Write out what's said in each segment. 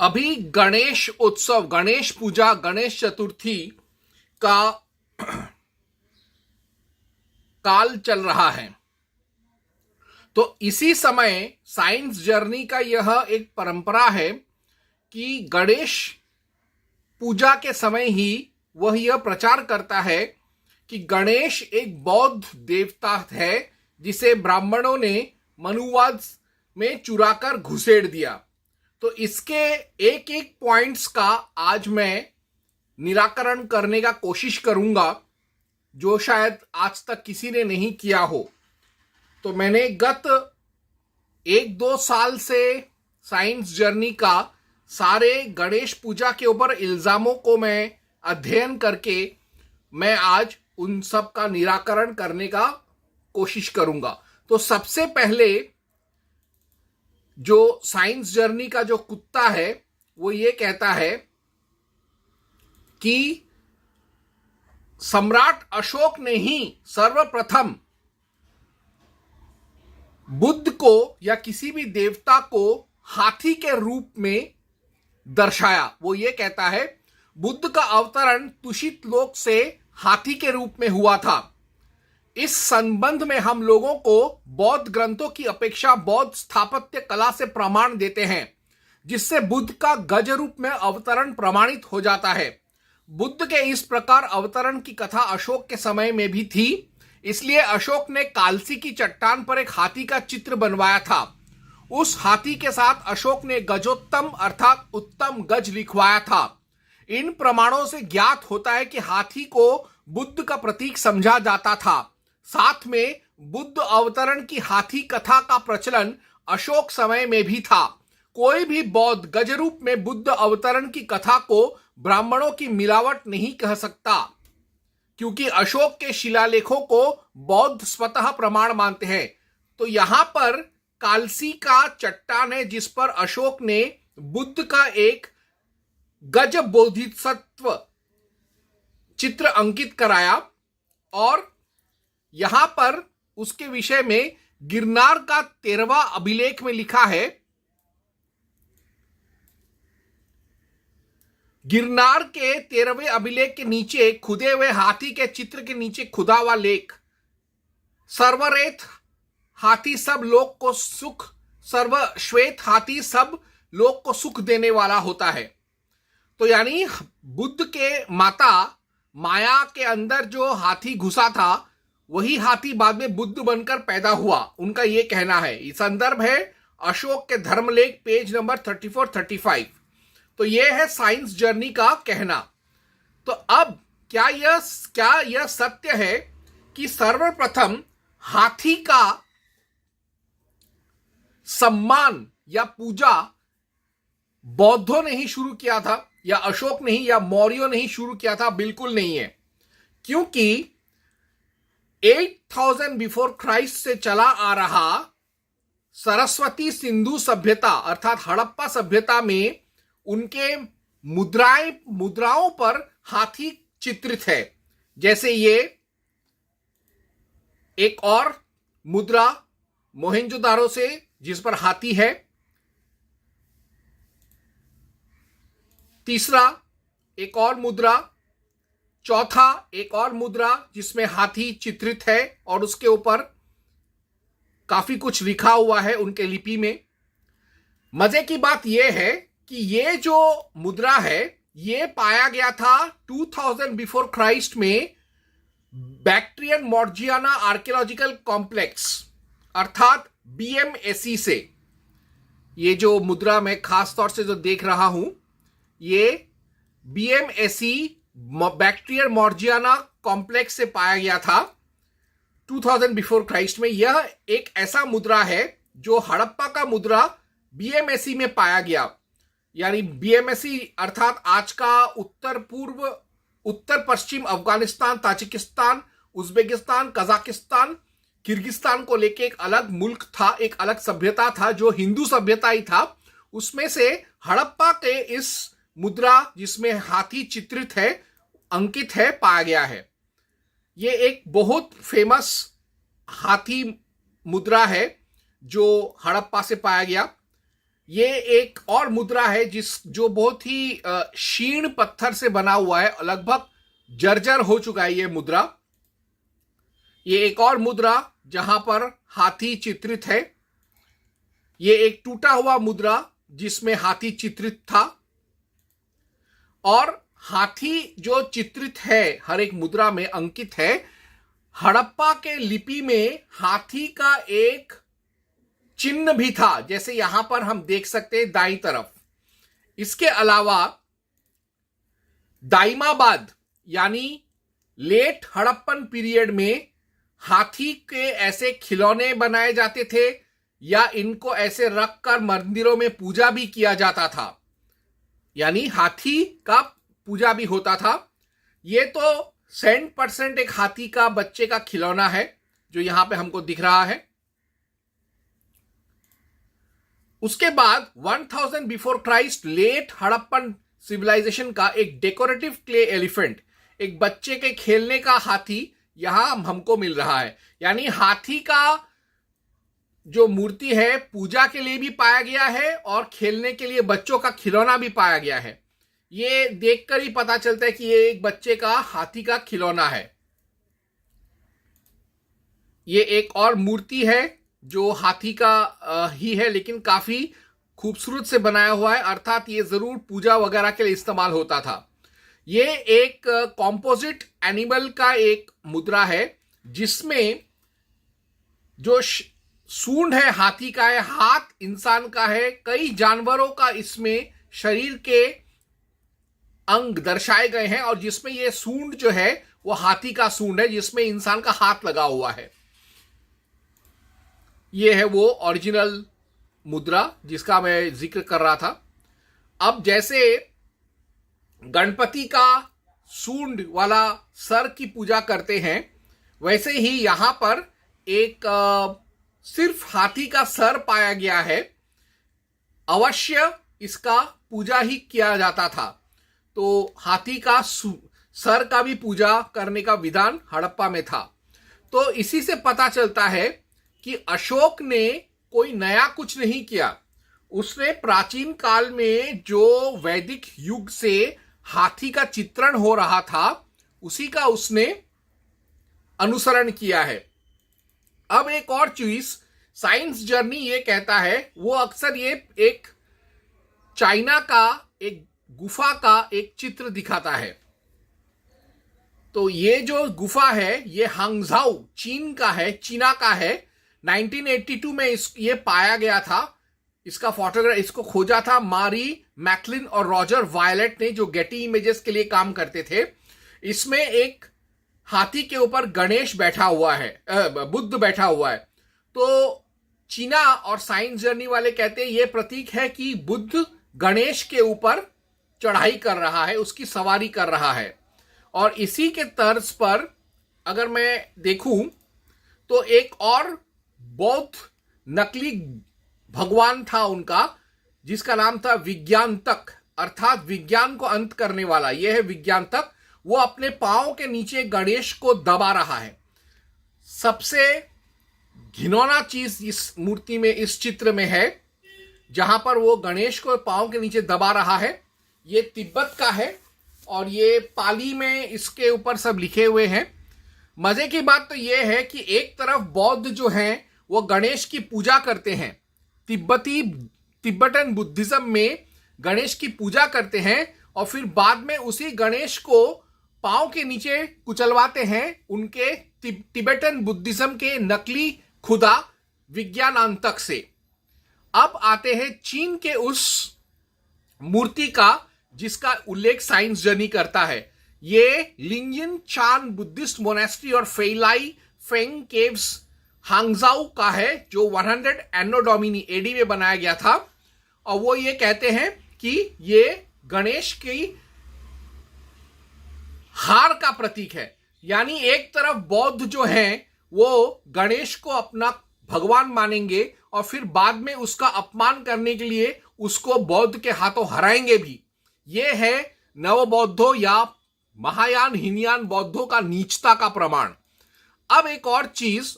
अभी गणेश उत्सव, गणेश पूजा, गणेश चतुर्थी का काल चल रहा है। तो इसी समय साइंस जर्नी का यह एक परंपरा है कि गणेश पूजा के समय ही वह यह प्रचार करता है कि गणेश एक बौद्ध देवता है जिसे ब्राह्मणों ने मनुवाद में चुराकर घुसेड़ दिया। तो इसके एक एक पॉइंट्स का आज मैं निराकरण करने का कोशिश करूंगा जो शायद आज तक किसी ने नहीं किया हो। तो मैंने गत 1-2 साल से साइंस जर्नी का सारे गणेश पूजा के ऊपर इल्जामों को मैं अध्ययन करके मैं आज उन सब का निराकरण करने का कोशिश करूंगा। तो सबसे पहले जो साइंस जर्नी का जो कुत्ता है वो ये कहता है कि सम्राट अशोक ने ही सर्वप्रथम बुद्ध को या किसी भी देवता को हाथी के रूप में दर्शाया। वो ये कहता है बुद्ध का अवतरण तुषित लोक से हाथी के रूप में हुआ था। इस संबंध में हम लोगों को बौद्ध ग्रंथों की अपेक्षा बौद्ध स्थापत्य कला से प्रमाण देते हैं, जिससे बुद्ध का गज रूप में अवतरण प्रमाणित हो जाता है। बुद्ध के इस प्रकार अवतरण की कथा अशोक के समय में भी थी, इसलिए अशोक ने कालसी की चट्टान पर एक हाथी का चित्र बनवाया था। उस हाथी के साथ अशोक ने गजोत्तम अर्थात उत्तम गज लिखवाया था। इन प्रमाणों से ज्ञात होता है कि हाथी को बुद्ध का प्रतीक समझा जाता था। साथ में बुद्ध अवतरण की हाथी कथा का प्रचलन अशोक समय में भी था। कोई भी बौद्ध गज रूप में बुद्ध अवतरण की कथा को ब्राह्मणों की मिलावट नहीं कह सकता, क्योंकि अशोक के शिलालेखों को बौद्ध स्वतः प्रमाण मानते हैं। तो यहां पर कालसी का चट्टान है जिस पर अशोक ने बुद्ध का एक गज बोधिसत्व चित्र अंकित कराया और यहां पर उसके विषय में गिरनार का 13वां अभिलेख में लिखा है, गिरनार के 13वें अभिलेख के नीचे खुदे हुए हाथी के चित्र के नीचे खुदा हुआ लेख, सर्वरेत हाथी सब लोग को सुख, सर्वश्वेत हाथी सब लोग को सुख देने वाला होता है। तो यानी बुद्ध के माता माया के अंदर जो हाथी घुसा था वही हाथी बाद में बुद्ध बनकर पैदा हुआ, उनका यह कहना है। ये संदर्भ है अशोक के धर्मलेख पेज नंबर 34-35। तो यह है साइंस जर्नी का कहना। तो अब क्या यह सत्य है कि सर्वप्रथम हाथी का सम्मान या पूजा बौद्धों ने ही शुरू किया था या अशोक ने ही या मौर्यों ने ही शुरू किया था? बिल्कुल नहीं है, क्योंकि 8000 बिफोर क्राइस्ट से चला आ रहा सरस्वती सिंधु सभ्यता अर्थात हड़प्पा सभ्यता में उनके मुद्राओं पर हाथी चित्रित है। जैसे ये एक और मुद्रा मोहेंजोदारो से जिस पर हाथी है, तीसरा एक और मुद्रा, चौथा एक और मुद्रा जिसमें हाथी चित्रित है और उसके ऊपर काफी कुछ लिखा हुआ है उनके लिपि में। मजे की बात यह है कि ये जो मुद्रा है ये पाया गया था 2000 बिफोर क्राइस्ट में बैक्ट्रियन मॉर्जियाना आर्कियोलॉजिकल कॉम्प्लेक्स अर्थात BMSC से। ये जो मुद्रा मैं खास तौर से जो देख रहा हूं ये BMSC बैक्ट्रियन मॉर्जियाना कॉम्प्लेक्स से पाया गया था 2000 बिफोर क्राइस्ट में। यह एक ऐसा मुद्रा है जो हड़प्पा का मुद्रा BMSC में पाया गया। यानी BMSC अर्थात आज का उत्तर पश्चिम Afghanistan, Tajikistan, Uzbekistan, Kazakhstan, Kyrgyzstan को लेके एक अलग मुल्क था, एक अलग सभ्यता था जो हिंदू सभ्यता ही था। उसमें से हड़प्पा के इस मुद्रा जिसमें हाथी चित्रित है, अंकित है, पाया गया है। ये एक बहुत फेमस हाथी मुद्रा है जो हड़प्पा से पाया गया। ये एक और मुद्रा है जो बहुत ही क्षीण पत्थर से बना हुआ है, लगभग जर्जर हो चुका है ये मुद्रा। ये एक और मुद्रा जहां पर हाथी चित्रित है। ये एक टूटा हुआ मुद्रा जिसमें हाथी चित्रित था। और हाथी जो चित्रित है हर एक मुद्रा में अंकित है, हड़प्पा के लिपि में हाथी का एक चिन्ह भी था, जैसे यहां पर हम देख सकते हैं दाईं तरफ। इसके अलावा दाइमाबाद यानी लेट हड़प्पन पीरियड में हाथी के ऐसे खिलौने बनाए जाते थे या इनको ऐसे रखकर मंदिरों में पूजा भी किया जाता था, यानी हाथी का पूजा भी होता था। ये तो 100% एक हाथी का बच्चे का खिलौना है जो यहां पे हमको दिख रहा है। उसके बाद 1000 before Christ late Harappan civilisation का एक डेकोरेटिव क्ले एलिफेंट, एक बच्चे के खेलने का हाथी यहां हमको मिल रहा है। यानी हाथी का जो मूर्ति है पूजा के लिए भी पाया गया है और खेलने के लिए बच्चों का खिलौना भी पाया गया है। ये देखकर ही पता चलता है कि ये एक बच्चे का हाथी का खिलौना है। ये एक और मूर्ति है जो हाथी का ही है, लेकिन काफी खूबसूरत से बनाया हुआ है, अर्थात ये जरूर पूजा वगैरह के लिए इस्तेमाल होता था। ये एक कॉम्पोजिट एनिमल का एक मुद्रा है जिसमें जो सूंड है हाथी का है, हाथ इंसान का है, कई जानवरों का इसमें शरीर के अंग दर्शाए गए हैं और जिसमें ये सूंड जो है वो हाथी का सूंड है जिसमें इंसान का हाथ लगा हुआ है। ये है वो ओरिजिनल मुद्रा जिसका मैं जिक्र कर रहा था। अब जैसे गणपति का सूंड वाला सर की पूजा करते हैं, वैसे ही यहां पर एक सिर्फ हाथी का सर पाया गया है। अवश्य इसका पूजा ही किया जाता था, तो हाथी का सर का भी पूजा करने का विधान हड़प्पा में था। तो इसी से पता चलता है कि अशोक ने कोई नया कुछ नहीं किया। उसने प्राचीन काल में जो वैदिक युग से हाथी का चित्रण हो रहा था उसी का उसने अनुसरण किया है। अब एक और चीज साइंस जर्नी ये कहता है, वो अक्सर ये एक चाइना का एक गुफा का एक चित्र दिखाता है। तो ये जो गुफा है ये हांगझाऊ चीन का है, चीना का है। 1982 में ये पाया गया था। इसका फोटोग्राफ इसको खोजा था मारी मैकलिन और रॉजर वायलेट ने, जो गेटी इमेजेस के लिए काम करते थे। इसमें एक हाथी के ऊपर गणेश बैठा हुआ है, बुद्ध बैठा हुआ है। तो चीना और साइंस जर्नी वाले कहते हैं ये प्रतीक है कि बुद्ध गणेश के ऊपर चढ़ाई कर रहा है, उसकी सवारी कर रहा है। और इसी के तर्ज पर अगर मैं देखूं तो एक और बौद्ध नकली भगवान था उनका, जिसका नाम था विज्ञानतक, अर्थात विज्ञान को अंत करने वाला। यह है विज्ञानतक। वो अपने पांव के नीचे गणेश को दबा रहा है। सबसे घिनौना चीज इस मूर्ति में, इस चित्र में है, जहां पर वो गणेश को पांव के नीचे दबा रहा है। ये तिब्बत का है और ये पाली में इसके ऊपर सब लिखे हुए हैं। मजे की बात तो ये है कि एक तरफ बौद्ध जो हैं वो गणेश की पूजा करते हैं, तिब्बतन बुद्धिज्म में गणेश की पूजा करते हैं और फिर बाद में उसी गणेश को पांव के नीचे कुचलवाते हैं उनके तिब्बतन बुद्धिज्म के नकली खुदा विज्ञानांतक से। अब आते हैं चीन के उस मूर्ति का जिसका उल्लेख साइंस जर्नी करता है। ये लिंगिन चान बुद्धिस्ट मोनेस्ट्री और फेलाई फेंग केव्स हांगझाऊ का है, जो 100 एनो डोमिनी एडी में बनाया गया था। और वो ये कहते हैं कि ये गणेश की हार का प्रतीक है। यानी एक तरफ बौद्ध जो हैं वो गणेश को अपना भगवान मानेंगे और फिर बाद में उसका अपमान करने के लिए उसको बौद्ध के हाथों हराएंगे भी। ये है नवबौद्धों या महायान हीनयान बौद्धों का नीचता का प्रमाण। अब एक और चीज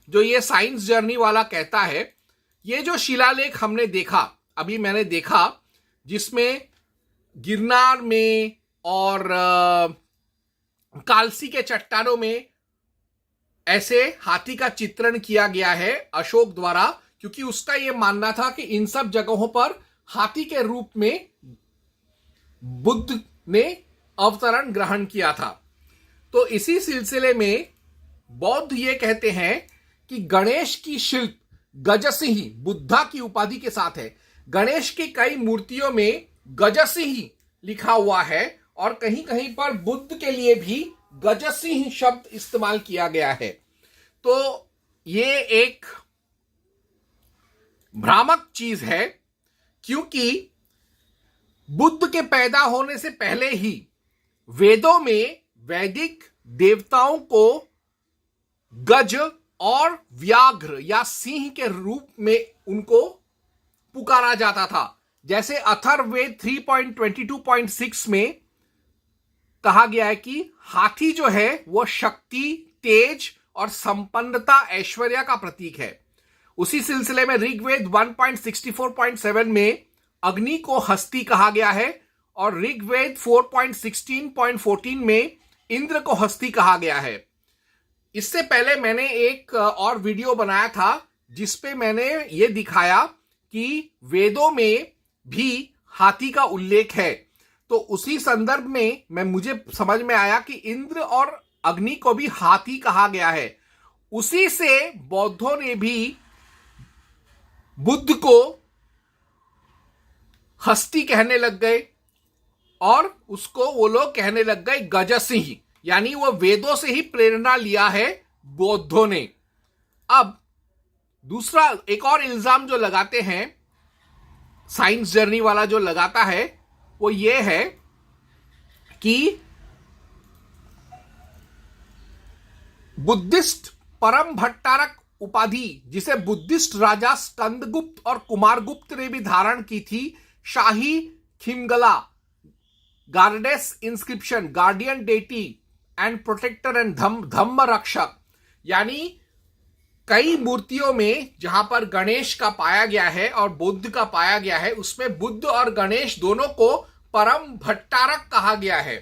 जो ये साइंस जर्नी वाला कहता है, ये जो शिलालेख हमने देखा, अभी मैंने देखा, जिसमें गिरनार में और कालसी के चट्टानों में ऐसे हाथी का चित्रण किया गया है अशोक द्वारा, क्योंकि उसका यह मानना था कि इन सब जगहों पर हाथी के रूप में बुद्ध ने अवतरण ग्रहण किया था। तो इसी सिलसिले में बौद्ध ये कहते हैं कि गणेश की शिल्प गजसिंह बुद्धा की उपाधि के साथ है। गणेश की कई मूर्तियों में गजसिंह लिखा हुआ है और कहीं कहीं पर बुद्ध के लिए भी गजसिंह शब्द इस्तेमाल किया गया है। तो ये एक भ्रामक चीज है, क्योंकि बुद्ध के पैदा होने से पहले ही वेदों में वैदिक देवताओं को गज और व्याघ्र या सिंह के रूप में उनको पुकारा जाता था। जैसे अथर्ववेद 3.22.6 में कहा गया है कि हाथी जो है वो शक्ति, तेज और संपन्नता, ऐश्वर्य का प्रतीक है। उसी सिलसिले में ऋग्वेद 1.64.7 में अग्नि को हस्ती कहा गया है और ऋग्वेद 4.16.14 में इंद्र को हस्ती कहा गया है। इससे पहले मैंने एक और वीडियो बनाया था जिसपे मैंने ये दिखाया कि वेदों में भी हाथी का उल्लेख है। तो उसी संदर्भ में मुझे समझ में आया कि इंद्र और अग्नि को भी हाथी कहा गया है। उसी से बौद्धों ने भी बुद्ध को हस्ती कहने लग गए और उसको वो लोग कहने लग गए गजसिंह, यानी वो वेदों से ही प्रेरणा लिया है बौद्धों ने। अब दूसरा एक और इल्जाम जो लगाते हैं, साइंस जर्नी वाला जो लगाता है, वो ये है कि बुद्धिस्ट परम भट्टारक उपाधि, जिसे बुद्धिस्ट राजा स्कंदगुप्त और कुमारगुप्त ने भी धारण की थी, शाही खिमगला गार्डेस inscription, guardian deity and protector and Dhamma Rakshak, यानी कई मूर्तियों में जहां पर गणेश का पाया गया है और बुद्ध का पाया गया है, उसमें बुद्ध और गणेश दोनों को परम भट्टारक कहा गया है।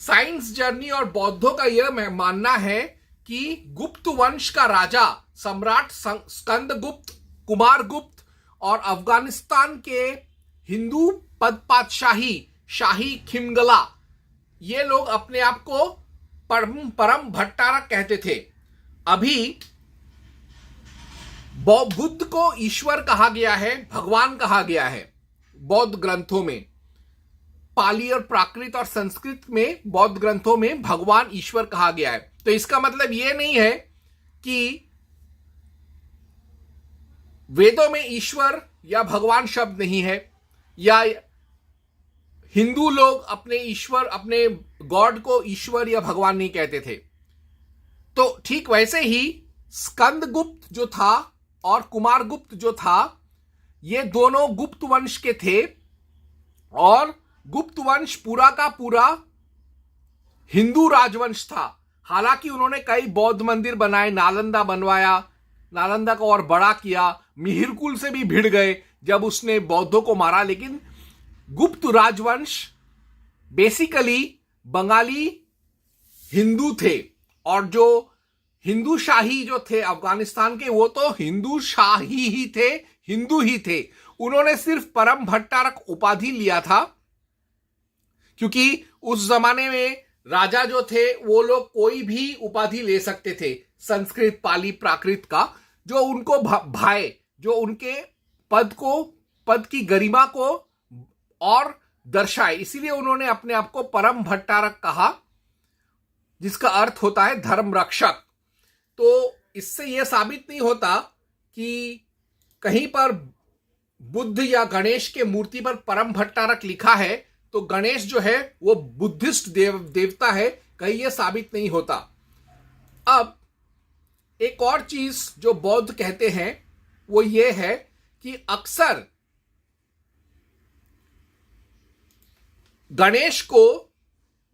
साइंस जर्नी और बौद्धों का यह मानना है कि गुप्त वंश का राजा सम्राट स्कंदगुप्त, कुमारगुप्त और अफगानिस्तान के हिंदू पदपातशाही शाही खिमगला, ये लोग अपने आप को परम भट्टारक कहते थे। अभी बुद्ध को ईश्वर कहा गया है, भगवान कहा गया है बौद्ध ग्रंथों में। पाली और प्राकृत और संस्कृत में बौद्ध ग्रंथों में भगवान ईश्वर कहा गया है। तो इसका मतलब यह नहीं है कि वेदों में ईश्वर या भगवान शब्द नहीं है, या हिंदू लोग अपने ईश्वर, अपने गॉड को ईश्वर या भगवान नहीं कहते थे। तो ठीक वैसे ही स्कंदगुप्त जो था और कुमारगुप्त जो था, ये दोनों गुप्त वंश के थे और गुप्त वंश पूरा का पूरा हिंदू राजवंश था। हालांकि उन्होंने कई बौद्ध मंदिर बनाए, नालंदा बनवाया, नालंदा को और बड़ा किया, मिहिरकुल से भी भिड़ गए जब उसने बौद्धों को मारा। लेकिन गुप्त राजवंश बेसिकली बंगाली हिंदू थे, और जो हिंदू शाही जो थे अफगानिस्तान के, वो तो हिंदू शाही ही थे, हिंदू ही थे। उन्होंने सिर्फ परम भट्टारक उपाधि लिया था, क्योंकि उस जमाने में राजा जो थे वो लोग कोई भी उपाधि ले सकते थे, संस्कृत, पाली, प्राकृत का, जो उनको भाए, जो उनके पद की गरिमा को और दर्शाए। इसीलिए उन्होंने अपने आप को परम भट्टारक कहा, जिसका अर्थ होता है धर्म रक्षक। तो इससे यह साबित नहीं होता कि कहीं पर बुद्ध या गणेश के मूर्ति पर परम भट्टारक लिखा है तो गणेश जो है वो बुद्धिस्ट देवता है, कहीं यह साबित नहीं होता। अब एक और चीज जो बौद्ध कहते हैं वो ये है कि अक्सर गणेश को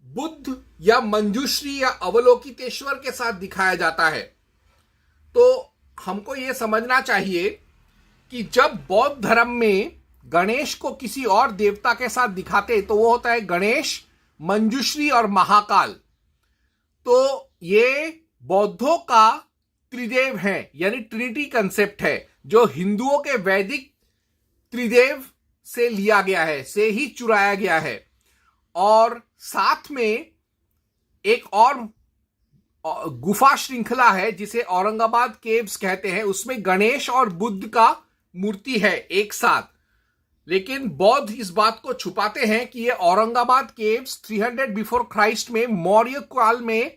बुद्ध या मंजूश्री या अवलोकितेश्वर के साथ दिखाया जाता है। तो हमको यह समझना चाहिए कि जब बौद्ध धर्म में गणेश को किसी और देवता के साथ दिखाते तो वो होता है गणेश, मंजुश्री और महाकाल। तो ये बौद्धों का त्रिदेव है, यानी ट्रिनिटी कंसेप्ट है, जो हिंदुओं के वैदिक त्रिदेव से लिया गया है, से ही चुराया गया है। और साथ में एक और गुफा श्रृंखला है जिसे औरंगाबाद केव्स कहते हैं, उसमें गणेश और बुद्ध का मूर्ति है एक साथ। लेकिन बौद्ध इस बात को छुपाते हैं कि ये औरंगाबाद केव्स 300 बिफोर क्राइस्ट में मौर्य काल में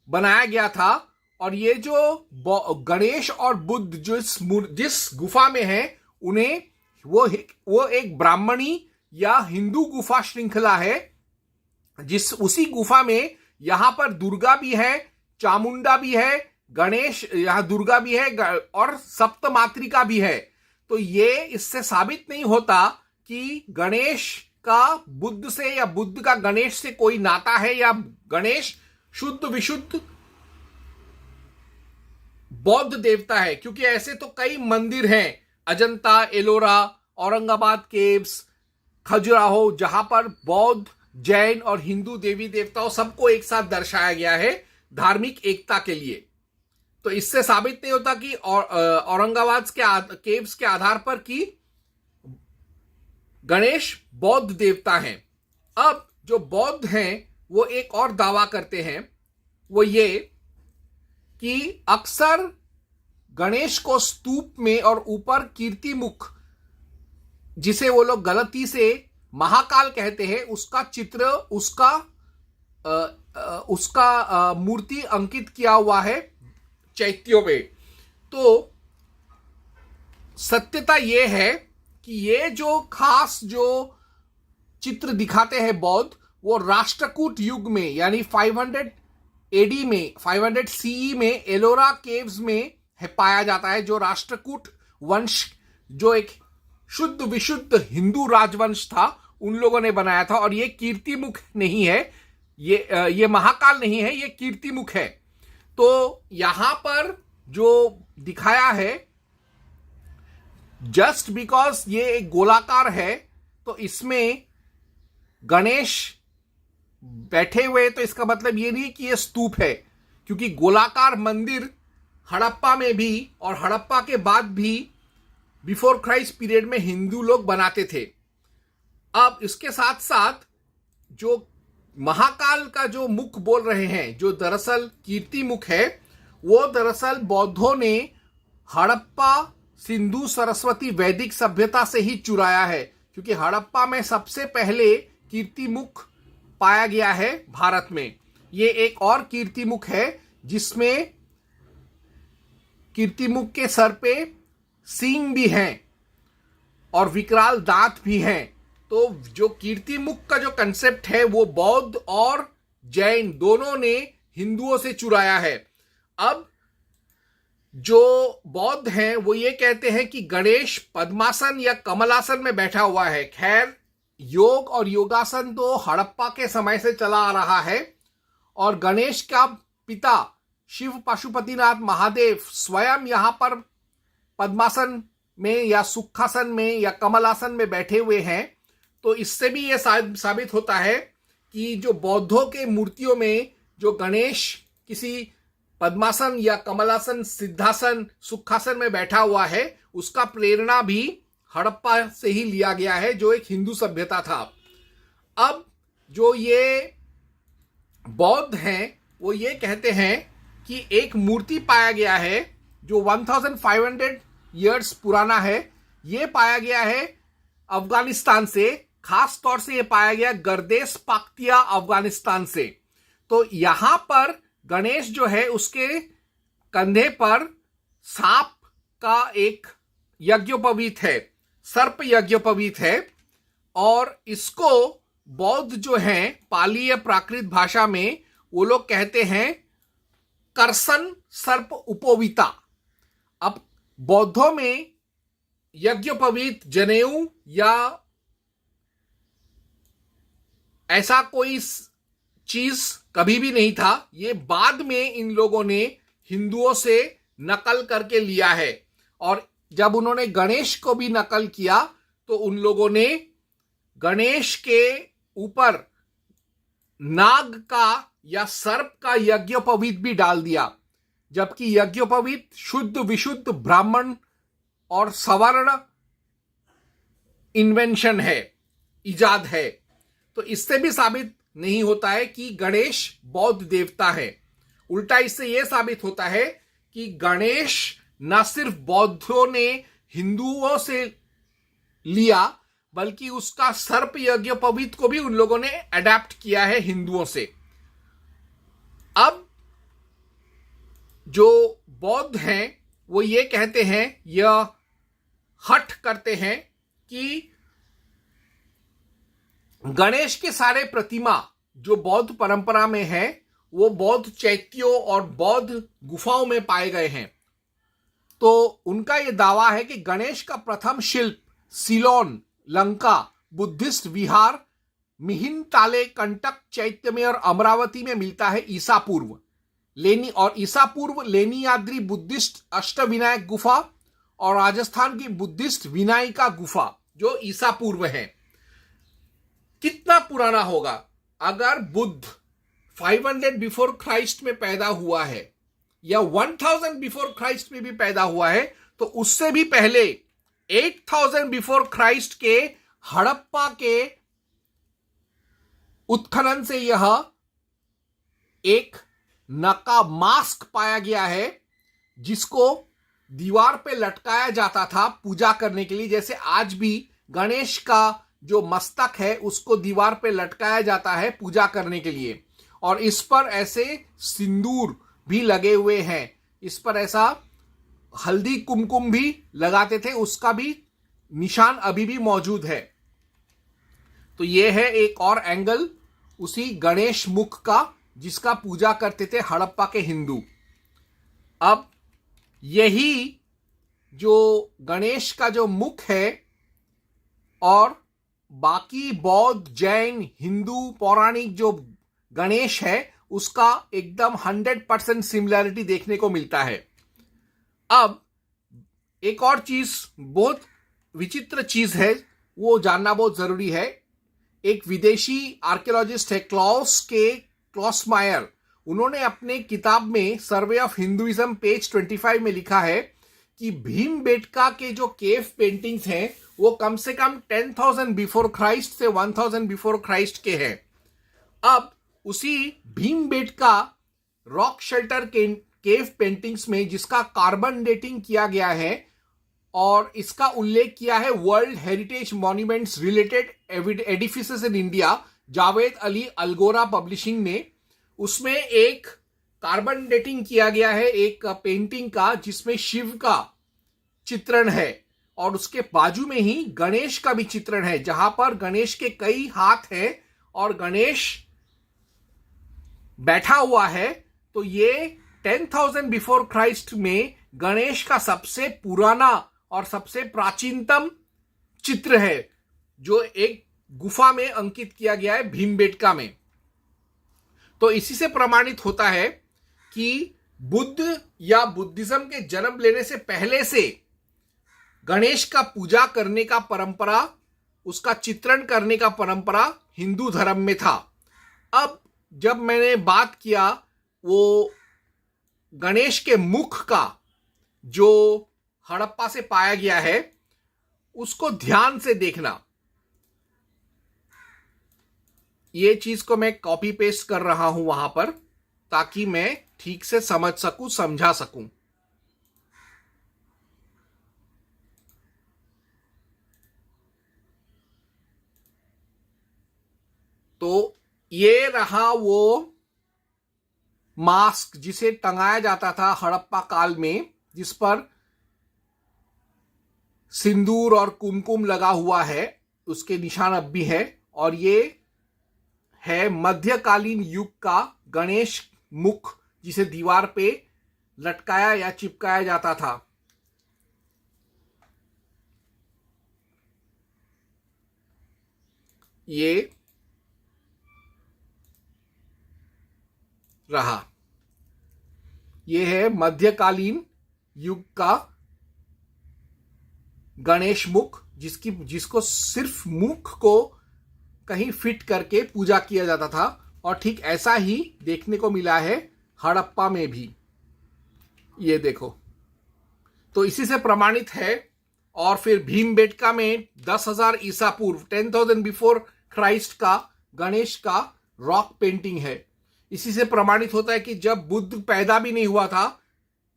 बनाया गया था। और ये जो गणेश और बुद्ध जिस गुफा में है, उन्हें वो एक ब्राह्मणी या हिंदू गुफा श्रृंखला है, उसी गुफा में यहां पर दुर्गा भी है, चामुंडा भी है, गणेश, यहां दुर्गा भी है और सप्तमातृका भी है। तो ये इससे साबित नहीं होता कि गणेश का बुद्ध से या बुद्ध का गणेश से कोई नाता है, या गणेश शुद्ध विशुद्ध बौद्ध देवता है। क्योंकि ऐसे तो कई मंदिर हैं, अजंता, एलोरा, औरंगाबाद केव्स, खजुराहो, जहां पर बौद्ध, जैन और हिंदू देवी देवताओं सबको एक साथ दर्शाया गया है धार्मिक एकता के लिए। तो इससे साबित नहीं होता कि औरंगाबाद के केव्स के आधार पर कि गणेश बौद्ध देवता हैं। अब जो बौद्ध हैं वो एक और दावा करते हैं, वो ये कि अक्सर गणेश को स्तूप में और ऊपर कीर्तिमुख, जिसे वो लोग गलती से महाकाल कहते हैं, उसका चित्र, उसका मूर्ति अंकित किया हुआ है चैत्यों में। तो सत्यता ये है कि ये जो खास जो चित्र दिखाते हैं बौद्ध, वो राष्ट्रकूट युग में यानी 500 एडी में, 500 सीई में एलोरा केव्स में पाया जाता है, जो राष्ट्रकूट वंश, जो एक शुद्ध विशुद्ध हिंदू राजवंश था, उन लोगों ने बनाया था। और ये कीर्तिमुख नहीं है, ये महाकाल नहीं है, ये कीर्तिमुख है। तो यहां पर जो दिखाया है, जस्ट बिकॉज ये एक गोलाकार है, तो इसमें गणेश बैठे हुए, तो इसका मतलब ये नहीं कि ये स्तूप है, क्योंकि गोलाकार मंदिर हड़प्पा में भी और हड़प्पा के बाद भी बिफोर क्राइस्ट पीरियड में हिंदू लोग बनाते थे। अब इसके साथ साथ जो महाकाल का जो मुख बोल रहे हैं, जो दरअसल कीर्ति मुख है, वो दरअसल बौद्धों ने हड़प्पा, सिंधु, सरस्वती वैदिक सभ्यता से ही चुराया है। क्योंकि हड़प्पा में सबसे पहले कीर्ति मुख पाया गया है भारत में। ये एक और कीर्ति मुख है जिसमें कीर्ति मुख के सर पे सींग भी हैं और विकराल दांत भी हैं। तो जो कीर्ति मुख का जो कंसेप्ट है, वो बौद्ध और जैन दोनों ने हिंदुओं से चुराया है। अब जो बौद्ध हैं वो ये कहते हैं कि गणेश पद्मासन या कमलासन में बैठा हुआ है। खैर, योग और योगासन तो हड़प्पा के समय से चला आ रहा है, और गणेश का पिता शिव पशुपतिनाथ महादेव स्वयं यहां पर पद्मासन में या सुखासन में या कमलासन में बैठे हुए हैं। तो इससे भी यह साबित होता है कि जो बौद्धों के मूर्तियों में जो गणेश किसी पद्मासन या कमलासन, सिद्धासन, सुखासन में बैठा हुआ है, उसका प्रेरणा भी हड़प्पा से ही लिया गया है, जो एक हिंदू सभ्यता था। अब जो ये बौद्ध हैं वो ये कहते हैं कि एक मूर्ति पाया गया है जो 1500 ईयर्स पुराना है। ये पाया गया है अफगानिस्तान से, खास तौर से ये पाया गया गर्देश पाक्तिया अफगानिस्तान से। तो यहां पर गणेश जो है उसके कंधे पर सांप का एक यज्ञोपवीत है, सर्प यज्ञोपवीत है, और इसको बौद्ध जो हैं पाली या प्राकृत भाषा में वो लोग कहते हैं करसन सर्प उपोविता। अब बौद्धों में यज्ञोपवीत, जनेऊ या ऐसा कोई चीज कभी भी नहीं था। ये बाद में इन लोगों ने हिंदुओं से नकल करके लिया है, और जब उन्होंने गणेश को भी नकल किया तो उन लोगों ने गणेश के ऊपर नाग का या सर्प का यज्ञोपवीत भी डाल दिया, जबकि यज्ञोपवीत शुद्ध विशुद्ध ब्राह्मण और सवर्ण इन्वेंशन है, इजाद है। तो इससे भी साबित नहीं होता है कि गणेश बौद्ध देवता है। उल्टा इससे यह साबित होता है कि गणेश न सिर्फ बौद्धों ने हिंदुओं से लिया, बल्कि उसका सर्प यज्ञोपवीत को भी उन लोगों ने अडैप्ट किया है हिंदुओं से। अब जो बौद्ध हैं वो ये कहते हैं, यह हठ करते हैं कि गणेश के सारे प्रतिमा जो बौद्ध परंपरा में है वो बौद्ध चैत्यों और बौद्ध गुफाओं में पाए गए हैं। तो उनका यह दावा है कि गणेश का प्रथम शिल्प सिलोन, लंका, बुद्धिस्ट विहार, मिहिंताले, कंटक चैत्य में और अमरावती में मिलता है ईसा पूर्व। ईसा पूर्व लेनियाद्री बुद्धिस्ट अष्टविनायक गुफा और राजस्थान की बुद्धिस्ट विनायिका गुफा जो ईसा पूर्व है। कितना पुराना होगा? अगर बुद्ध 500 बिफोर क्राइस्ट में पैदा हुआ है या 1000 बिफोर क्राइस्ट में भी पैदा हुआ है, तो उससे भी पहले 8000 बिफोर क्राइस्ट के हड़प्पा के उत्खनन से यह एक नका मास्क पाया गया है, जिसको दीवार पे लटकाया जाता था पूजा करने के लिए। जैसे आज भी गणेश का जो मस्तक है उसको दीवार पे लटकाया जाता है पूजा करने के लिए, और इस पर ऐसे सिंदूर भी लगे हुए हैं, इस पर ऐसा हल्दी कुमकुम भी लगाते थे, उसका भी निशान अभी भी मौजूद है। तो यह है एक और एंगल उसी गणेश मुख का, जिसका पूजा करते थे हड़प्पा के हिंदू। अब यही जो गणेश का जो मुख है और बाकी बौद्ध, जैन, हिंदू पौराणिक जो गणेश है उसका एकदम 100% सिमिलरिटी देखने को मिलता है। अब एक और चीज, बहुत विचित्र चीज है, वो जानना बहुत जरूरी है। एक विदेशी आर्कियोलॉजिस्ट है क्लॉस मायर, उन्होंने अपने किताब में सर्वे ऑफ हिंदुइज्म पेज 25 में लिखा है कि भीमबेटका के जो केव पेंटिंग्स हैं वो कम से कम 10,000 बिफोर क्राइस्ट से 1000 बिफोर क्राइस्ट के हैं। अब उसी Bhimbetka rock shelter cave paintings में, जिसका कार्बन डेटिंग किया गया है और इसका उल्लेख किया है world heritage monuments related edifices in India, Javed Ali Algora publishing ने, उसमें एक कार्बन डेटिंग किया गया है एक पेंटिंग का जिसमें शिव का चित्रण है और उसके बाजू में ही गणेश का भी चित्रण है, जहां पर गणेश के कई हाथ हैं और गणेश बैठा हुआ है। तो ये 10,000 बिफोर क्राइस्ट में गणेश का सबसे पुराना और सबसे प्राचीनतम चित्र है, जो एक गुफा में अंकित किया गया है भीमबेटका में। तो इसी से प्रमाणित होता है कि बुद्ध या बुद्धिज्म के जन्म लेने से पहले से गणेश का पूजा करने का परंपरा, उसका चित्रण करने का परंपरा हिंदू धर्म में था। अब जब मैंने बात किया वो गणेश के मुख का जो हड़प्पा से पाया गया है, उसको ध्यान से देखना। ये चीज को मैं कॉपी पेस्ट कर रहा हूं वहां पर, ताकि मैं ठीक से समझ सकूं, समझा सकूं। तो ये रहा वो मास्क जिसे टंगाया जाता था हड़प्पा काल में, जिस पर सिंदूर और कुमकुम लगा हुआ है, उसके निशान अब भी है। और ये है मध्यकालीन युग का गणेश मुख, जिसे दीवार पे लटकाया या चिपकाया जाता था। ये रहा, ये है मध्यकालीन युग का गणेश मुख जिसको सिर्फ मुख को कहीं फिट करके पूजा किया जाता था। और ठीक ऐसा ही देखने को मिला है हड़प्पा में भी। ये देखो, तो इसी से प्रमाणित है। और फिर भीमबेटका में 10,000 ईसा पूर्व 10,000 बिफोर क्राइस्ट का गणेश का रॉक पेंटिंग है। इसी से प्रमाणित होता है कि जब बुद्ध पैदा भी नहीं हुआ था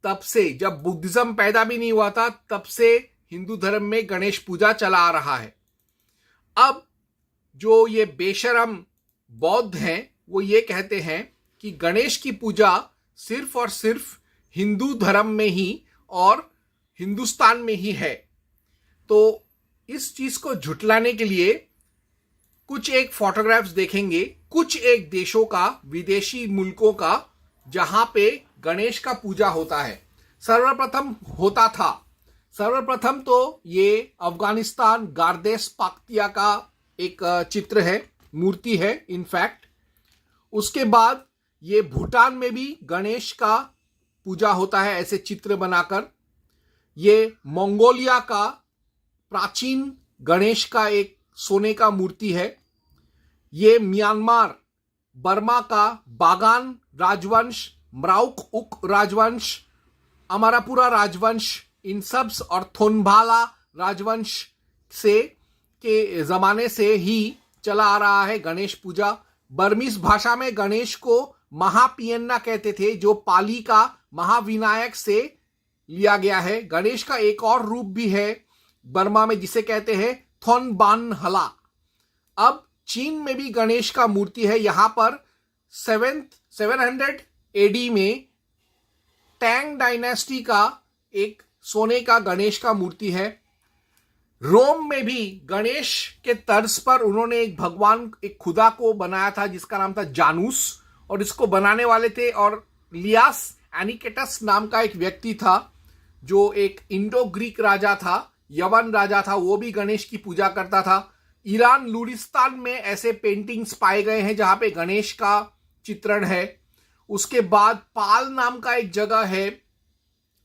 तब से, जब बुद्धिज्म पैदा भी नहीं हुआ था तब से हिंदू धर्म में गणेश पूजा चला आ रहा है। अब जो ये बेशरम बौद्ध हैं वो ये कहते हैं कि गणेश की पूजा सिर्फ और सिर्फ हिंदू धर्म में ही और हिंदुस्तान में ही है। तो इस चीज को झुटलाने के लिए कुछ एक फोटोग्राफ्स देखेंगे, कुछ एक देशों का, विदेशी मुल्कों का, जहां पे गणेश का पूजा होता है। सर्वप्रथम तो ये अफगानिस्तान गार्देस पाक्तिया का एक चित्र है, मूर्ति है इनफैक्ट। उसके बाद ये भूटान में भी गणेश का पूजा होता है ऐसे चित्र बनाकर। ये मंगोलिया का प्राचीन गणेश का एक सोने का मूर्ति है। ये म्यांमार, बर्मा का बागान राजवंश, म्राउक उक राजवंश, अमरापुरा राजवंश, इन सब और थोनभाला राजवंश से के जमाने से ही चला आ रहा है गणेश पूजा। बर्मीज भाषा में गणेश को महापियन्ना कहते थे, जो पाली का महाविनायक से लिया गया है। गणेश का एक और रूप भी है बर्मा में जिसे कहते हैं थोनबानहला। अब चीन में भी गणेश का मूर्ति है। यहां पर 700 एडी में टैंग डायनेस्टी का एक सोने का गणेश का मूर्ति है। रोम में भी गणेश के तर्ज पर उन्होंने एक भगवान, एक खुदा को बनाया था जिसका नाम था जानूस, और इसको बनाने वाले थे और लियास एनिकेटस नाम का एक व्यक्ति था जो एक इंडो ग्रीक राजा था, यवन राजा था। वो भी गणेश की पूजा करता था। ईरान लुरिस्तान में ऐसे पेंटिंग्स पाए गए हैं जहां पे गणेश का चित्रण है। उसके बाद पाल नाम का एक जगह है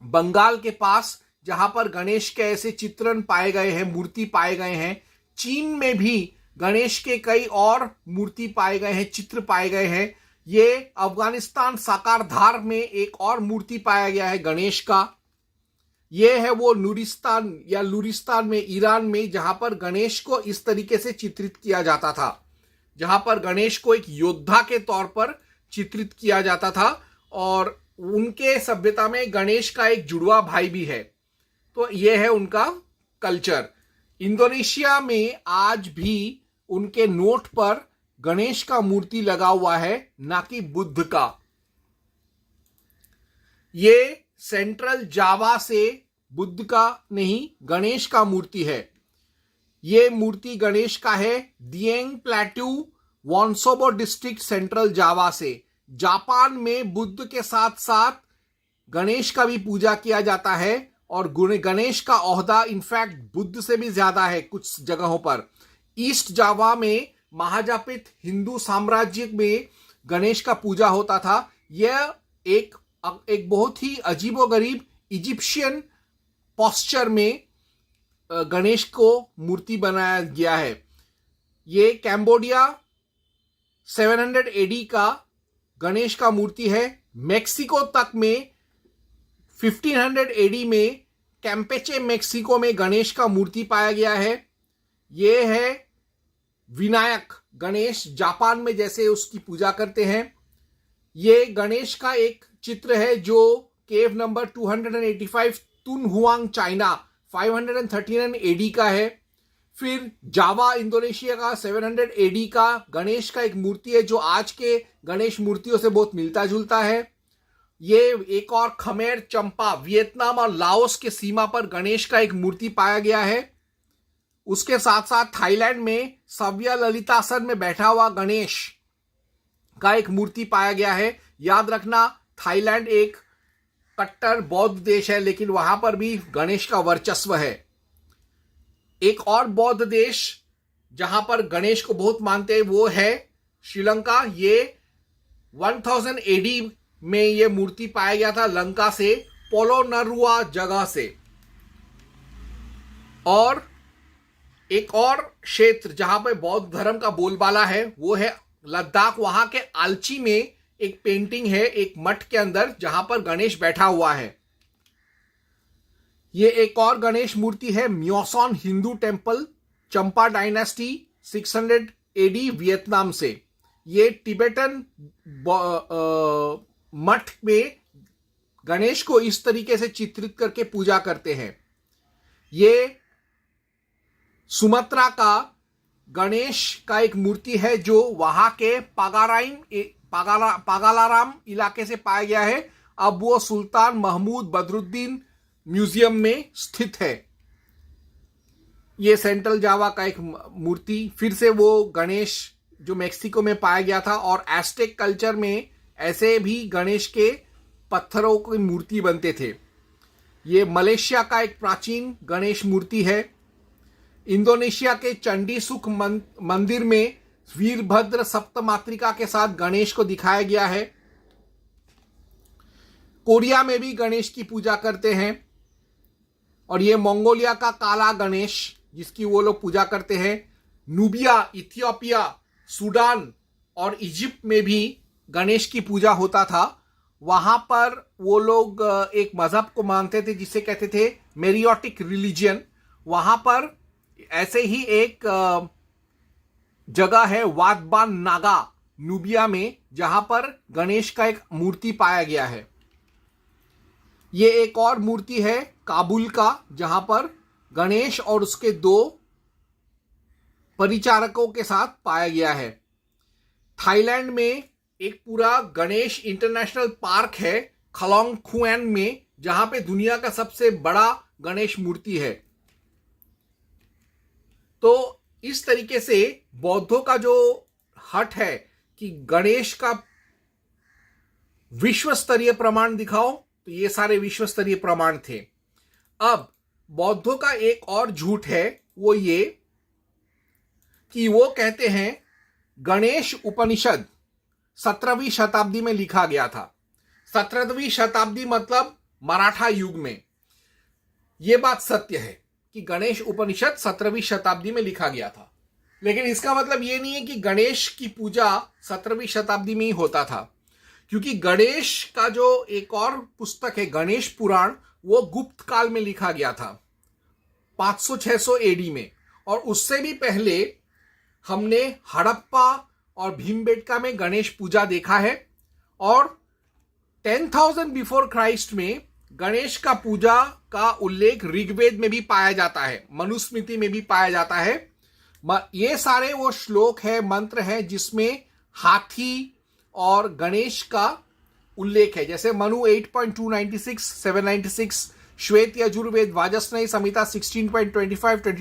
बंगाल के पास जहां पर गणेश के ऐसे चित्रण पाए गए हैं, मूर्ति पाए गए हैं। चीन में भी गणेश के कई और मूर्ति पाए गए हैं, चित्र पाए गए हैं। ये अफगानिस्तान साकारधार में एक और मूर्ति पाया गया है गणेश का। ये है वो नूरिस्तान या लूरिस्तान में, ईरान में, जहां पर गणेश को इस तरीके से चित्रित किया जाता था, जहां पर गणेश को एक योद्धा के तौर पर चित्रित किया जाता था। और उनके सभ्यता में गणेश का एक जुड़वा भाई भी है। तो ये है उनका कल्चर। इंडोनेशिया में आज भी उनके नोट पर गणेश का मूर्ति लगा हुआ है, ना कि बुद्ध का। ये सेंट्रल जावा से बुद्ध का नहीं, गणेश का मूर्ति है। ये मूर्ति गणेश का है दिएंग प्लेट्यू, वॉन्सोबो डिस्ट्रिक्ट, सेंट्रल जावा से। जापान में बुद्ध के साथ साथ गणेश का भी पूजा किया जाता है और गणेश का ओहदा इनफैक्ट बुद्ध से भी ज्यादा है कुछ जगहों पर। ईस्ट जावा में महाजापित हिंदू साम्राज्य में गणेश का पूजा होता था। यह एक बहुत ही अजीबोगरीब इजिप्शियन पोस्चर में गणेश को मूर्ति बनाया गया है। ये कैम्बोडिया 700 एडी का गणेश का मूर्ति है। मेक्सिको तक में 1500 एडी में कैम्पेचे मेक्सिको में गणेश का मूर्ति पाया गया है। ये है विनायक गणेश, जापान में जैसे उसकी पूजा करते हैं। ये गणेश का एक चित्र है जो केव नंबर 285 तुनहुआंग चाइना 539 एडी का है। फिर जावा इंडोनेशिया का 700 एडी का गणेश का एक मूर्ति है जो आज के गणेश मूर्तियों से बहुत मिलता जुलता है। ये एक और खमेर चंपा वियतनाम और लाओस के सीमा पर गणेश का एक मूर्ति पाया गया है। उसके साथ साथ थाईलैंड में सव्य ललितासन में बैठा हुआ गणेश का एक मूर्ति पाया गया है। याद रखना, थाईलैंड एक कट्टर बौद्ध देश है, लेकिन वहां पर भी गणेश का वर्चस्व है। एक और बौद्ध देश जहां पर गणेश को बहुत मानते हैं वो है श्रीलंका। ये 1000 एडी में ये मूर्ति पाया गया था लंका से, पोलोनरुआ जगह से। और एक और क्षेत्र जहां पे बौद्ध धर्म का बोलबाला है वो है लद्दाख। वहां के आलची में एक पेंटिंग है एक मठ के अंदर जहां पर गणेश बैठा हुआ है। ये एक और गणेश मूर्ति है म्योसॉन हिंदू टेम्पल, चंपा डायनेस्टी 600 एडी वियतनाम से। ये टिबेटन मठ में गणेश को इस तरीके से चित्रित करके पूजा करते हैं। ये सुमात्रा का गणेश का एक मूर्ति है जो वहां के पागालाराम इलाके से पाया गया है। अब वो सुल्तान महमूद बदरुद्दीन म्यूजियम में स्थित है। ये सेंट्रल जावा का एक मूर्ति, फिर से वो गणेश जो मेक्सिको में पाया गया था। और एस्टेक कल्चर में ऐसे भी गणेश के पत्थरों की मूर्ति बनते थे। ये मलेशिया का एक प्राचीन गणेश मूर्ति है। इंडोनेशिया के चंडी सुख मंदिर में वीरभद्र सप्तमातृका के साथ गणेश को दिखाया गया है। कोरिया में भी गणेश की पूजा करते हैं। और ये मंगोलिया का काला गणेश जिसकी वो लोग पूजा करते हैं। नूबिया, इथियोपिया, सूडान और इजिप्ट में भी गणेश की पूजा होता था। वहां पर वो लोग एक मजहब को मानते थे जिसे कहते थे मेरियोटिक रिलीजियन। वहां पर ऐसे ही एक जगह है वादबान नागा नूबिया में जहां पर गणेश का एक मूर्ति पाया गया है। ये एक और मूर्ति है काबुल का जहां पर गणेश और उसके 2 परिचारकों के साथ पाया गया है। थाईलैंड में एक पूरा गणेश इंटरनेशनल पार्क है खलोंग खुएन में जहां पे दुनिया का सबसे बड़ा गणेश मूर्ति है। तो इस तरीके से बौद्धों का जो हट है कि गणेश का विश्व स्तरीय प्रमाण दिखाओ, तो ये सारे विश्व स्तरीय प्रमाण थे। अब बौद्धों का एक और झूठ है वो ये कि वो कहते हैं गणेश उपनिषद 17वीं शताब्दी में लिखा गया था। 17वीं शताब्दी मतलब मराठा युग में। यह बात सत्य है कि गणेश उपनिषद 17वीं शताब्दी में लिखा गया था, लेकिन इसका मतलब यह नहीं है कि गणेश की पूजा 17वीं शताब्दी में ही होता था, क्योंकि गणेश का जो एक और पुस्तक है गणेश पुराण वो गुप्त काल में लिखा गया था 500-600 एडी में। और उससे भी पहले हमने हड़प्पा और भीमबेटका में गणेश पूजा देखा है। और 10,000 बिफोर क्राइस्ट में गणेश का पूजा का उल्लेख ऋग्वेद में भी पाया जाता है, मनुस्मृति में भी पाया जाता है। ये सारे वो श्लोक है, मंत्र है जिसमें हाथी और गणेश का उल्लेख है। जैसे मनु 8.296, 796, श्वेत यजुर्वेद वाजस्नेय संहिता 16.25,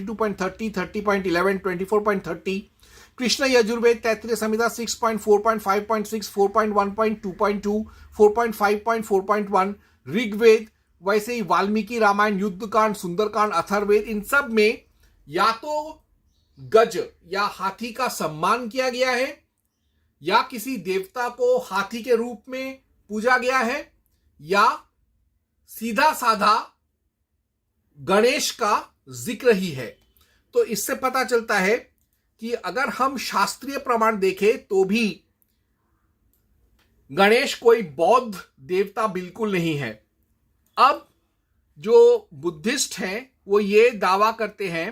22.30, 30.11, 24.30, कृष्ण यजुर्वेद तैत्तिरीय संहिता 6.4.5.6, 4.1.2.2, 4.5.4.1, ऋग्वेद, वैसे ही वाल्मीकि रामायण, युद्धकांड, सुंदरकांड, अथर्ववेद, इन सब में या तो गज या हाथी का सम्मान किया गया है या किसी देवता को हाथी के रूप में पूजा गया है या सीधा साधा गणेश का जिक्र ही है। तो इससे पता चलता है कि अगर हम शास्त्रीय प्रमाण देखें तो भी गणेश कोई बौद्ध देवता बिल्कुल नहीं है। अब जो बुद्धिस्ट हैं वो ये दावा करते हैं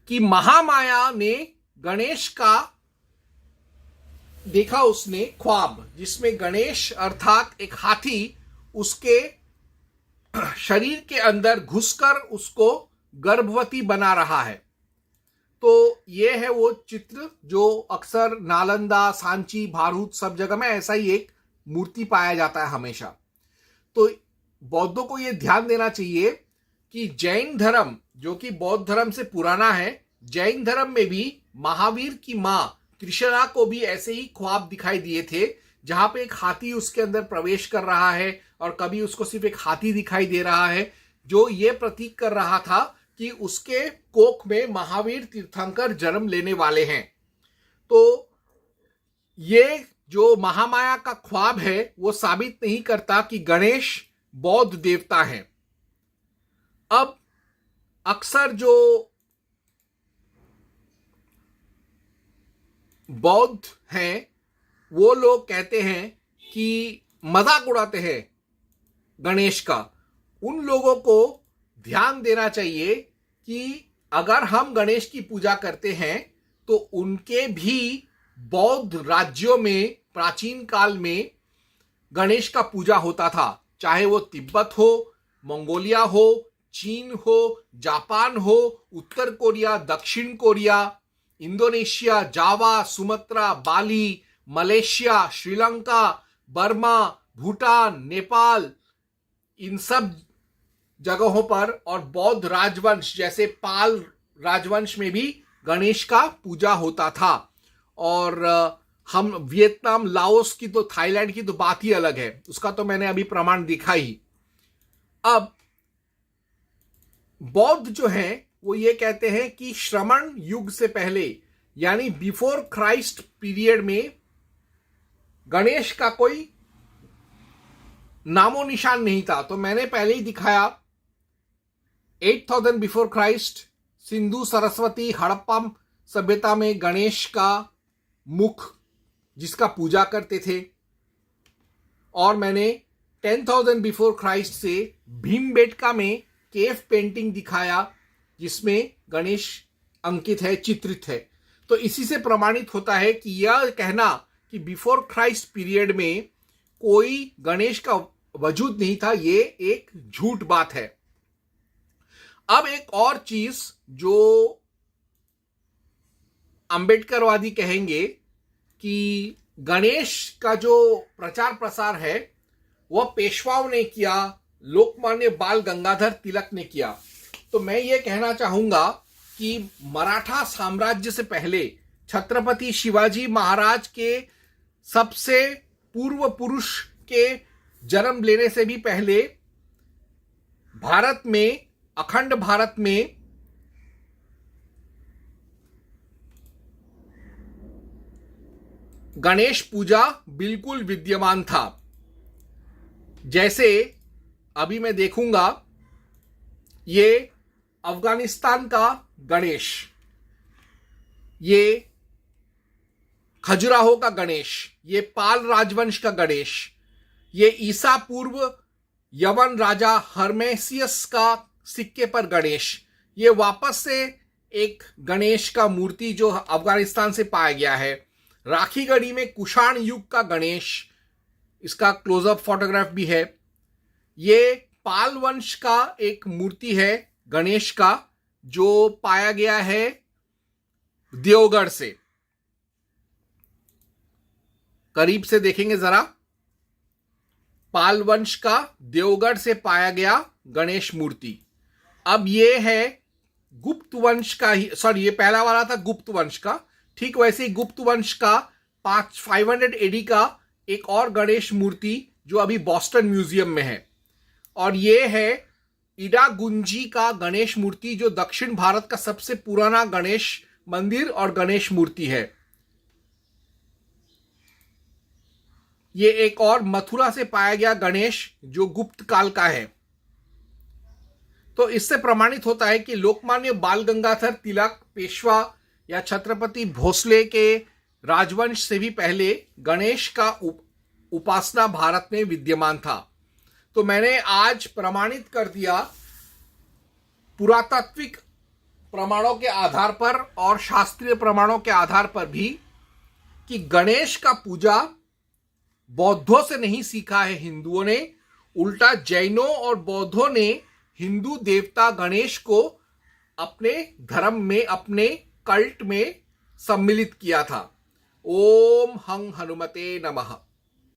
कि महामाया ने गणेश का देखा उसने ख्वाब जिसमें गणेश अर्थात एक हाथी उसके शरीर के अंदर घुसकर उसको गर्भवती बना रहा है। तो ये है वो चित्र जो अक्सर नालंदा, सांची, भारूच सब जगह में ऐसा ही एक मूर्ति पाया जाता है हमेशा। तो बौद्धों को ये ध्यान देना चाहिए कि जैन धर्म जो कि बौद्ध धर्म से पुराना है, जैन धर्म में भी महावीर की मां कृष्णा को भी ऐसे ही ख्वाब दिखाई दिए थे जहां पे एक हाथी उसके अंदर प्रवेश कर रहा है और कभी उसको सिर्फ एक हाथी दिखाई दे रहा है, जो ये प्रतीक कर रहा था कि उसके कोख में महावीर तीर्थंकर जन्म लेने वाले हैं। तो ये जो महामाया का ख्वाब है वो साबित नहीं करता कि गणेश बौद्ध देवता है। अब अक्सर जो बौद्ध हैं वो लोग कहते हैं कि मजाक उड़ाते हैं गणेश का, उन लोगों को ध्यान देना चाहिए कि अगर हम गणेश की पूजा करते हैं तो उनके भी बौद्ध राज्यों में प्राचीन काल में गणेश का पूजा होता था, चाहे वो तिब्बत हो, मंगोलिया हो, चीन हो, जापान हो, उत्तर कोरिया, दक्षिण कोरिया, इंडोनेशिया, जावा, सुमात्रा, बाली, मलेशिया, श्रीलंका, बर्मा, भूटान, नेपाल, इन सब जगहों पर और बौद्ध राजवंश जैसे पाल राजवंश में भी गणेश का पूजा होता था। और हम वियतनाम, लाओस की तो, थाईलैंड की तो बात ही अलग है, उसका तो मैंने अभी प्रमाण दिखा ही। अब बौद्ध जो हैं वो ये कहते हैं कि श्रमण युग से पहले यानी बिफोर क्राइस्ट पीरियड में गणेश का कोई नामो निशान नहीं था। तो मैंने पहले ही दिखाया 8000 बिफोर क्राइस्ट सिंधु, सरस्वती, हड़प्पा सभ्यता में गणेश का मुख जिसका पूजा करते थे, और मैंने 10,000 बिफोर क्राइस्ट से भीमबेटका में केव पेंटिंग दिखाया जिसमें गणेश अंकित है, चित्रित है। तो इसी से प्रमाणित होता है कि यह कहना कि बिफोर क्राइस्ट पीरियड में कोई गणेश का वजूद नहीं था, ये एक झूठ बात है। अब एक और चीज जो अंबेडकरवादी कहेंगे कि गणेश का जो प्रचार प्रसार है वह पेशवाओं ने किया, लोकमान्य बाल गंगाधर तिलक ने किया। तो मैं ये कहना चाहूंगा कि मराठा साम्राज्य से पहले छत्रपति शिवाजी महाराज के सबसे पूर्व पुरुष के जन्म लेने से भी पहले भारत में, अखंड भारत में गणेश पूजा बिल्कुल विद्यमान था। जैसे अभी मैं देखूंगा, ये अफगानिस्तान का गणेश, ये खजुराहो का गणेश, ये पाल राजवंश का गणेश, ये ईसा पूर्व यवन राजा हर्मेसियस का सिक्के पर गणेश, ये वापस से एक गणेश का मूर्ति जो अफगानिस्तान से पाया गया है। राखीगढ़ी में कुषाण युग का गणेश, इसका क्लोजअप फोटोग्राफ भी है। ये पाल वंश का एक मूर्ति है गणेश का जो पाया गया है देवगढ़ से। करीब से देखेंगे जरा, पाल वंश का देवगढ़ से पाया गया गणेश मूर्ति। अब ये है गुप्त वंश का ही, सॉरी ये पहला वाला था गुप्त वंश का, ठीक वैसे ही गुप्त वंश का 500 एडी का एक और गणेश मूर्ति जो अभी बॉस्टन म्यूजियम में है। और ये है इडागुंजी का गणेश मूर्ति जो दक्षिण भारत का सबसे पुराना गणेश मंदिर और गणेश मूर्ति है। ये एक और मथुरा से पाया गया गणेश जो गुप्त काल का है। तो इससे प्रमाणित होता है कि लोकमान्य बाल गंगाधर तिलक, पेशवा या छत्रपति भोसले के राजवंश से भी पहले गणेश का उपासना भारत में विद्यमान था। तो मैंने आज प्रमाणित कर दिया पुरातात्विक प्रमाणों के आधार पर और शास्त्रीय प्रमाणों के आधार पर भी कि गणेश का पूजा बौद्धों से नहीं सीखा है हिंदुओं ने, उल्टा जैनों और बौद्धों ने हिंदू देवता गणेश को अपने धर्म में, अपने कल्ट में सम्मिलित किया था। ओम हं हनुमते नमः।